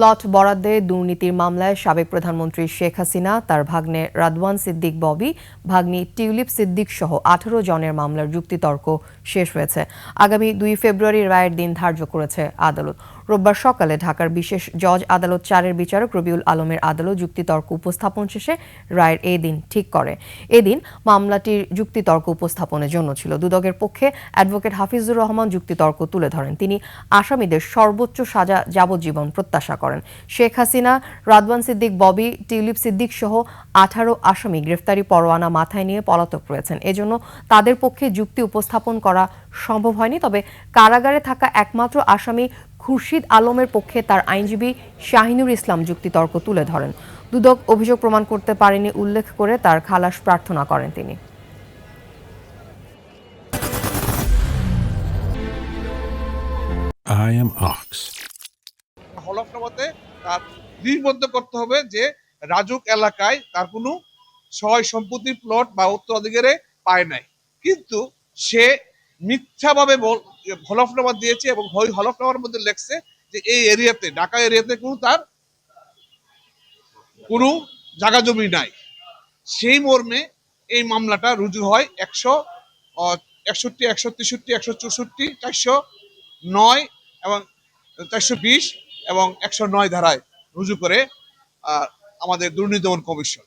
Plot বরাদ্দে দুর্নীতির মামলায় সাবেক প্রধানমন্ত্রী শেখ হাসিনা, তার ভাগ্নে রাদওয়ান সিদ্দিক ববি, ভাগ্নি টিউলিপ সিদ্দিক সহ ১৮ জনের মামলার যুক্তিতর্ক শেষ হয়েছে। আগামী ২ ফেব্রুয়ারি রায়ের দিন ধার্য করেছে আদালত। রোববার সকালে ঢাকার বিশেষ জজ আদালত ৪-এর বিচারক রবিউল আলমের আদালত যুক্তিতর্ক উপস্থাপন শেষে রায়ের এই দিন ঠিক করে। এদিন মামলাটির যুক্তিতর্ক উপস্থাপনের জন্য ছিল। দুদকের পক্ষে অ্যাডভোকেট হাফিজুর রহমান যুক্তিতর্ক তুলে ধরেন। তিনি আসামিদের সর্বোচ্চ সাজা যাবজ্জীবন প্রত্যাশা করেন। শেখ হাসিনা, রাদওয়ান সিদ্দিক ববি, টিউলিপ সিদ্দিক সহ ১৮ আসামি গ্রেফতারি পরোয়ানা মাথায় নিয়ে পলাতক রয়েছেন। এজন্য তাদের পক্ষে যুক্তি উপস্থাপন করা সম্ভব হয়নি। তবে কারাগারে থাকা একমাত্র আসামি খুরশিদ আলমের পক্ষে তার আইনজীবী শাহিনুর ইসলাম যুক্তিতর্ক তুলে ধরেন। দুদক অভিযোগ প্রমাণ করতে পারেনি উল্লেখ করে তার খালাস প্রার্থনা করেন তিনি। I am Ox. হলফনামাতে তার লিপিবদ্ধ করতে হবে যে রাজুক এলাকায় তার কোনো সহায় সম্পত্তি প্লট বা উত্তরাধিকারে পায় নাই, কিন্তু সে মিথ্যাভাবে হলফনামা দিয়েছে এবং ওই হলফনামার মধ্যে লেখছে যে এই এরিয়াতে, ঢাকা এরিয়াতে তার কোনো জায়গা জমি নাই। সেই মর্মে এই মামলাটা রুজু হয় ১61, ১63, ১64, ৪০৯ এবং ৪২০ এবং ১০৯ ধারায় রুজু করে আমাদের দুর্নীতি দমন কমিশন।